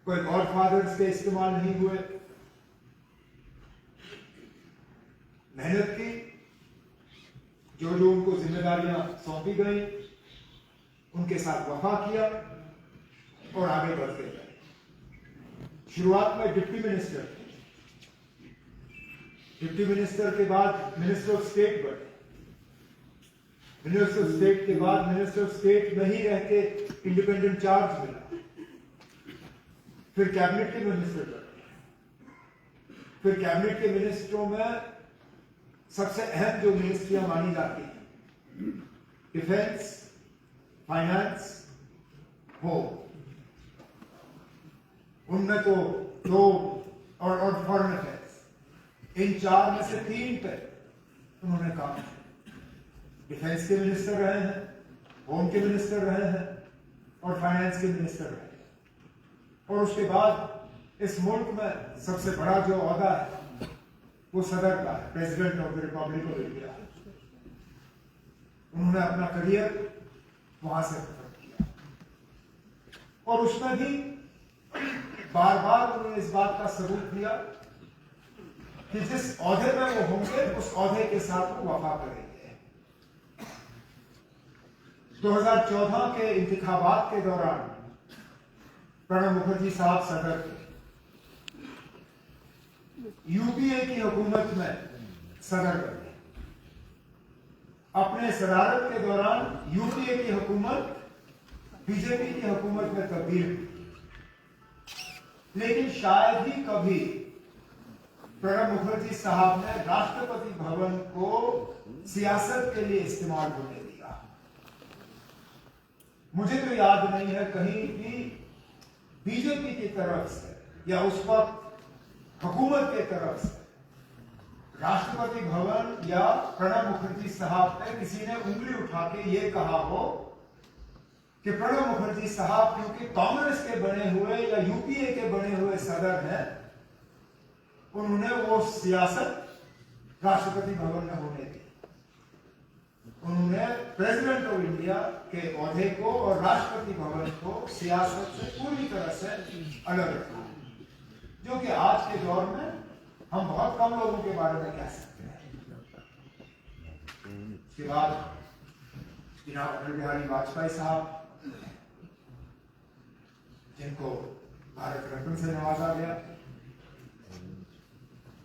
कोई गॉडफादर्स के इस्तेमाल नहीं हुए। मेहनत की, जो जो उनको जिम्मेदारियां सौंपी गई उनके साथ वफा किया और आगे बढ़ते गए। शुरुआत में डिप्टी मिनिस्टर थे, डिप्टी मिनिस्टर के बाद मिनिस्टर ऑफ स्टेट बने, मिनिस्टर ऑफ स्टेट के बाद मिनिस्टर ऑफ स्टेट में ही रह के इंडिपेंडेंट चार्ज मिला, फिर कैबिनेट के मिनिस्टर बने। फिर कैबिनेट के मिनिस्टरों में सबसे अहम जो मिनिस्ट्रियां मानी जाती हैं, डिफेंस, फाइनेंस, होम, उनमें तो दो और फॉरेन अफेयर्स, इन चार में से 3 पे उन्होंने काम किया। डिफेंस के मिनिस्टर रहे हैं, होम के मिनिस्टर रहे हैं और फाइनेंस के मिनिस्टर रहे हैं। और उसके बाद इस मुल्क में सबसे बड़ा जो ओहदा है वो सदर का है, president of the Republic of India. उन्होंने अपना करियर वहां से खत्म किया और उसमें भी बार बार उन्होंने इस बात का सबूत दिया कि जिस ओहदे में वो होंगे उस ओहदे के साथ वो वफा करेंगे। 2014 के इंतखाबात के दौरान प्रणब मुखर्जी साहब सदर थे, यूपीए की हुकूमत में सदर बने। अपने सदारत के दौरान यूपीए की हुकूमत बीजेपी की हुकूमत में तब्दील हुई, लेकिन शायद ही कभी प्रणब मुखर्जी साहब ने राष्ट्रपति भवन को सियासत के लिए इस्तेमाल होने दिया। मुझे तो याद नहीं है कहीं भी बीजेपी की तरफ से या उस वक्त हुकूमत की तरफ से राष्ट्रपति भवन या प्रणब मुखर्जी साहब पे किसी ने उंगली उठा के ये कहा हो कि प्रणब मुखर्जी साहब क्योंकि कांग्रेस के बने हुए या यूपीए के बने हुए सदर हैं, उन्होंने वो सियासत राष्ट्रपति भवन में होने दी। उन्होंने प्रेसिडेंट ऑफ इंडिया के ओहदे को और राष्ट्रपति भवन को सियासत से पूरी तरह से अलग रखा, जो कि आज के दौर में हम बहुत कम लोगों के बारे में कह सकते हैं। उसके बाद जनाब अटल बिहारी वाजपेयी साहब, जिनको भारत रत्न से नवाजा गया,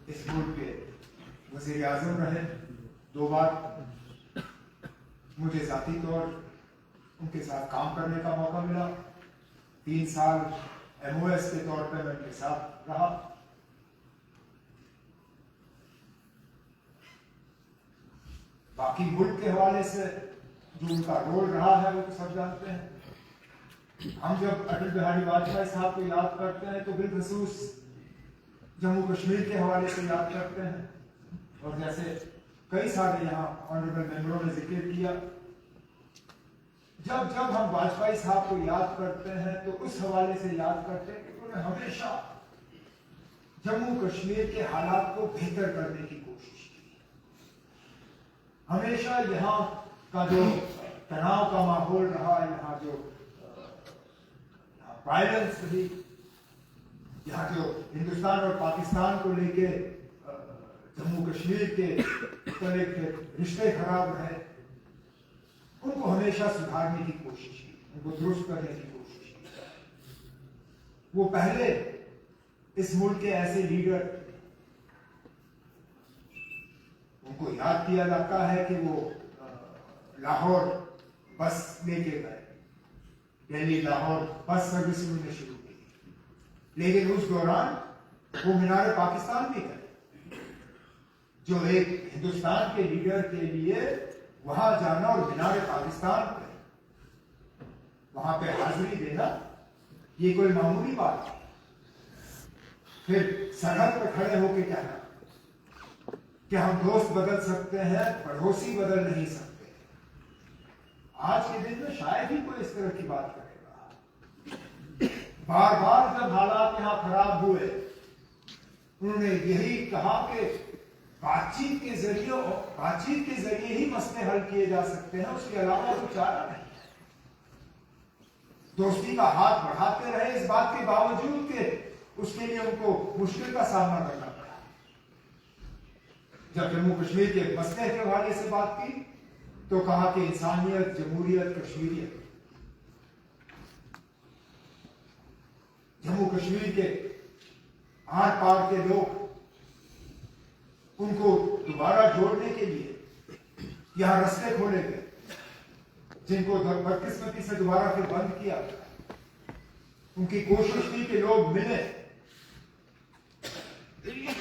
इस मुल्क के वजीर आजम रहे 2 बार। मुझे जाती तौर उनके साथ काम करने का मौका मिला। 3 साल MOS के तौर पर मैं उनके साथ रहा। बाकी मुल्क के हवाले से जो उनका रोल रहा है वो तो सब जानते हैं। हम जब अटल बिहारी वाजपेयी साहब को याद करते हैं तो बिलखसूस जम्मू कश्मीर के हवाले से याद करते हैं, और जैसे कई सारे यहाँ ऑनरेबल मेंबरों ने जिक्र किया, जब जब हम वाजपेयी साहब को याद करते हैं तो उस हवाले से याद करते हैं कि उन्होंने हमेशा जम्मू कश्मीर के हालात को बेहतर करने की कोशिश की। हमेशा यहाँ का जो तनाव का माहौल रहा, यहाँ जो वायलेंस रही, यहाँ जो हिंदुस्तान और पाकिस्तान को लेके जम्मू कश्मीर के रिश्ते खराब रहे, उनको हमेशा सुधारने की कोशिश की, उनको दुरुस्त करने की कोशिश की। वो पहले इस मुल्क के ऐसे लीडर, उनको याद किया जाता है कि वो लाहौर बस लेके गए, दिल्ली लाहौर बस सर्विस उन्होंने शुरू की, लेकिन उस दौरान वो मीनार पाकिस्तान भी गए, जो एक हिंदुस्तान के लीडर के लिए वहां जाना और मीनार पाकिस्तान पे वहां पे हाजिरी देना ये कोई मामूली बात है। फिर सरहद पर खड़े होकर कहना कि हम दोस्त बदल सकते हैं, पड़ोसी बदल नहीं सकते। आज के दिन में शायद ही कोई इस तरह की बात करेगा। बार बार जब हालात यहां खराब हुए, उन्होंने यही कहा कि बातचीत के जरिए ही मसले हल किए जा सकते हैं, उसके अलावा कोई चारा नहीं है। दोस्ती का हाथ बढ़ाते रहे, इस बात के बावजूद के उसके लिए उनको मुश्किल का सामना करना पड़ा। जब जम्मू कश्मीर के मसले के हवाले से बात की तो कहा कि इंसानियत, जमहूरियत, कश्मीरियत। जम्मू कश्मीर के आर पार के लोग, उनको दोबारा जोड़ने के लिए यहां रास्ते खोले गए, जिनको बदकिस्मती से दोबारा फिर बंद किया। उनकी कोशिश थी कि लोग मिले,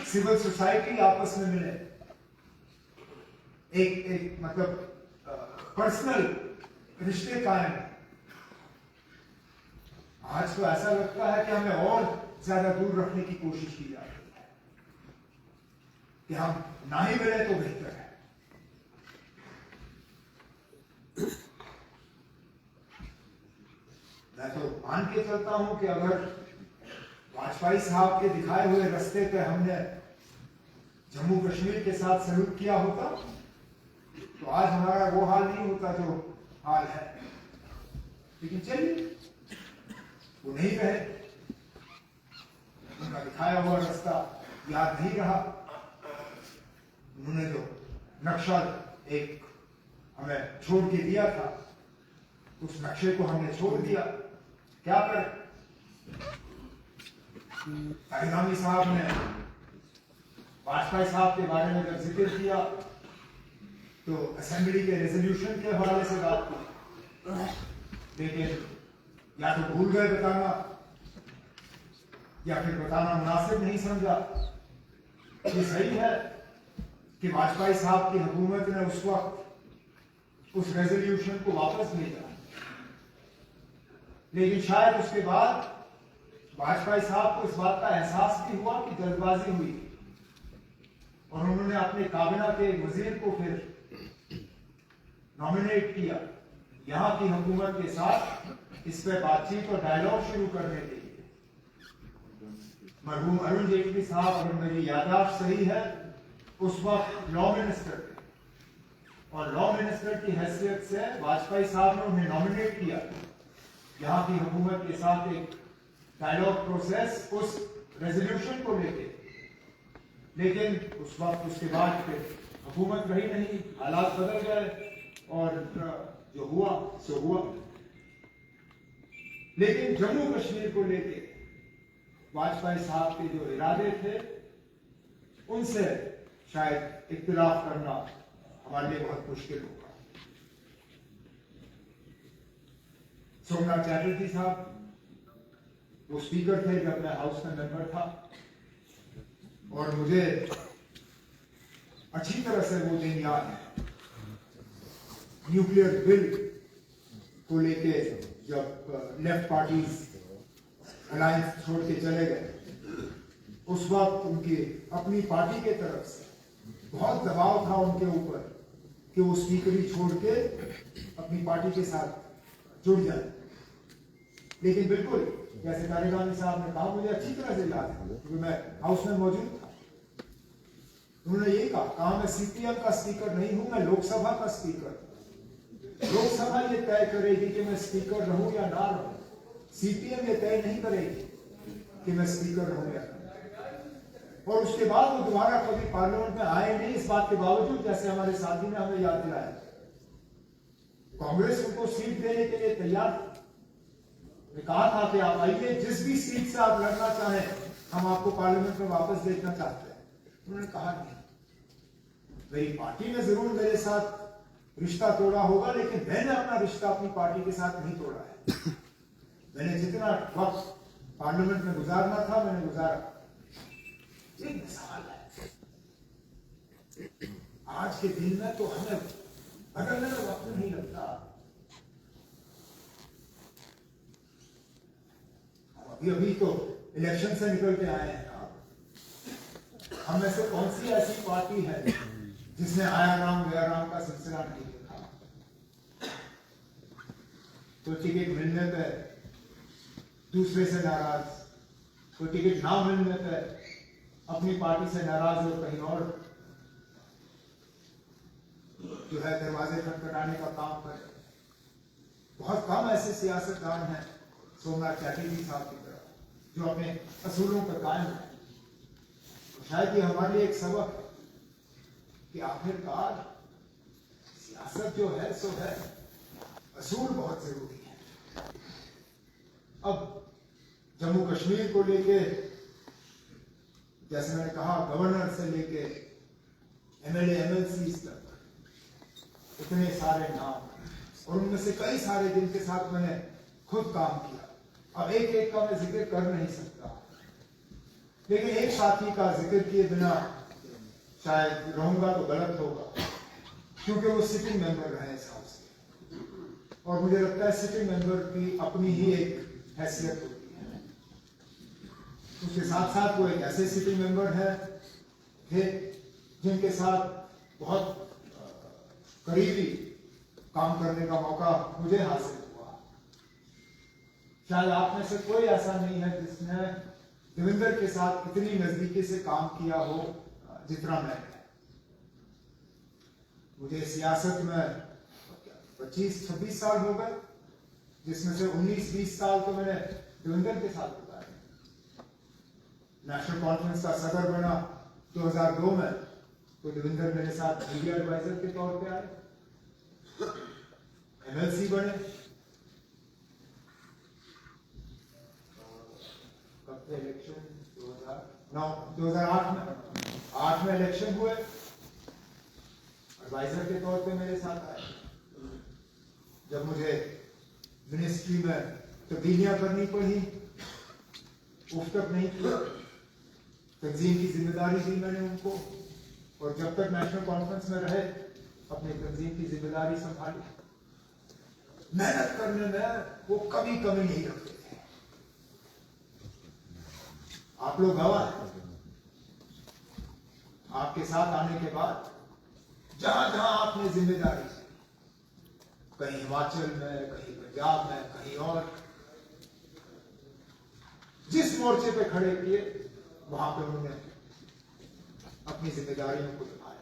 सिविल सोसाइटी आपस में मिले, एक मतलब पर्सनल रिश्ते कायम। आज तो ऐसा लगता है कि हमें और ज्यादा दूर रखने की कोशिश की जा रही है, कि हम ना ही मिले तो बेहतर है। मैं तो मान के चलता हूं कि अगर वाजपेयी साहब के दिखाए हुए रास्ते पे हमने जम्मू कश्मीर के साथ सलूक किया होता तो आज हमारा वो हाल नहीं होता जो हाल है। लेकिन चलिए, वो नहीं रहे, उनका दिखाया हुआ रास्ता याद नहीं रहा। उन्होंने जो नक्शा एक हमें छोड़ के दिया था, उस नक्शे को हमने छोड़ दिया। क्या करें? तारिगामी साहब ने वाजपेयी साहब के बारे में जब जिक्र किया तो असेंबली के रेजोल्यूशन के हवाले से बात की, लेकिन या तो भूल गए बताना या फिर बताना मुनासिब नहीं समझा। ये सही है कि वाजपेयी साहब की हुकूमत ने उस वक्त उस रेजोल्यूशन को वापस भेजा, लेकिन शायद उसके बाद वाजपेयी साहब को इस बात का एहसास भी हुआ कि जल्दबाजी हुई और उन्होंने अपने काबिना के वजीर को फिर नॉमिनेट किया यहां की हुकूमत के साथ इस पर बातचीत और डायलॉग शुरू करने के लिए। मरहूम अरुण जेटली साहब, अगर मेरी याददाश्त सही है, उस वक्त लॉ मिनिस्टर थे और लॉ मिनिस्टर की हैसियत से वाजपेयी साहब ने उन्हें नॉमिनेट किया यहाँ की हुकूमत के साथ एक डायलॉग प्रोसेस उस रेजोल्यूशन को लेके। लेकिन उस वक्त उसके बाद फिर हुकूमत रही नहीं, हालात बदल गए और जो हुआ सो हुआ। लेकिन जम्मू कश्मीर को लेके वाजपेयी साहब के जो इरादे थे उनसे शायद इख्तिलाफ करना हमारे लिए बहुत मुश्किल होगा। सोमनाथ चैटर्जी साहब वो स्पीकर थे जब मैं हाउस का मेंबर था और मुझे अच्छी तरह से वो दिन याद है। न्यूक्लियर बिल को लेके जब लेफ्ट पार्टीज अलायंस छोड़ के चले गए, उस वक्त उनकी अपनी पार्टी के तरफ से बहुत दबाव था उनके ऊपर कि वो स्पीकरी छोड़ के अपनी पार्टी के साथ जुड़ जाए। लेकिन बिल्कुल जैसे तारिगामी साहब ने कहा, मुझे अच्छी तरह से याद है क्योंकि मैं हाउस में मौजूद था। उन्होंने ये कहा मैं सीपीएम का स्पीकर नहीं हूं, मैं लोकसभा का स्पीकर। लोकसभा ये तय करेगी कि मैं स्पीकर रहूं या ना रहूं, सीपीएम ये तय नहीं करेगी कि मैं स्पीकर रहूं या ना। और उसके बाद वो दोबारा कभी पार्लियामेंट में आए नहीं, इस बात के बावजूद जैसे हमारे साथी ने हमें याद दिलाया कांग्रेस उनको सीट देने के लिए तैयार थी। कहा था कि आप आइए, जिस भी सीट से आप लड़ना चाहें हम आपको पार्लियामेंट में वापस देखना चाहते हैं। उन्होंने कहा नहीं, मेरी पार्टी ने जरूर मेरे साथ रिश्ता तोड़ा होगा, लेकिन मैंने अपना रिश्ता अपनी पार्टी के साथ नहीं तोड़ा है। मैंने जितना वक्त पार्लियामेंट में गुजारना था मैंने गुजारा। एक मिसाल है, आज के दिन में तो हमें बदलने में वक्त नहीं लगता। अभी तो इलेक्शन से निकल के आए हैं। हम में से कौन सी ऐसी पार्टी है जिसने आया राम गया राम का सिलसिला नहीं देखा? तो टिकट मिलने पे दूसरे से नाराज, तो टिकट ना मिलने पे अपनी पार्टी से नाराज हो कहीं और जो है दरवाजे खटखटाने का काम करे। बहुत कम ऐसे सियासतदान हैं सोमनाथ चैटर्जी साहब की तरह, जो अपने असूलों पर कायम है। तो शायद ये हमारे लिए एक सबक है कि आखिरकार सियासत जो है सो है, असूल बहुत जरूरी है। अब जम्मू कश्मीर को लेके, जैसे मैंने कहा, गवर्नर से लेके एमएलए एमएलसी तक इतने सारे नाम, और उनमें से कई सारे जिनके साथ मैंने खुद काम किया। अब एक एक का मैं जिक्र कर नहीं सकता, लेकिन एक साथी का जिक्र किए बिना शायद रहूंगा तो गलत होगा, क्योंकि वो सिटिंग मेंबर रहे इस हाउस के, और मुझे लगता है सिटिंग मेंबर की अपनी ही एक हैसियत होती है। उसके साथ साथ वो एक ऐसे सिटिंग मेंबर है थे जिनके साथ बहुत करीबी काम करने का मौका मुझे हासिल हुआ। शायद आप में से कोई ऐसा नहीं है जिसने देवेंद्र के साथ इतनी नजदीकी से काम किया हो जितना मैंने। मुझे सियासत में 25-26 साल हो गए, जिसमें से 19-20 साल तो मैंने देवेंद्र के साथ बिताए। नेशनल कॉन्फ्रेंस का सदर बना 2002 में, तो देवेंद्र मेरे साथ मीडिया एडवाइजर के तौर पे आए। एमएलसी बने, कब थे इलेक्शन? 2008 में इलेक्शन हुए, एडवाइजर के तौर पे मेरे साथ आए। जब मुझे मिनिस्ट्री में तब्दीलियां करनी पड़ी, उफ तक नहीं किया, तंजीम की जिम्मेदारी दी मैंने उनको, और जब तक नेशनल कॉन्फ्रेंस में रहे अपनी तंजीम की जिम्मेदारी संभाली। मेहनत करने में वो कभी कमी नहीं रखते थे। आप लोग गवाह हैं। आपके साथ आने के बाद जहां जहां आपने जिम्मेदारी से, कहीं हिमाचल में, कहीं पंजाब में, कहीं और, जिस मोर्चे पे खड़े किए वहां पे उन्होंने अपनी जिम्मेदारियों को निभाया।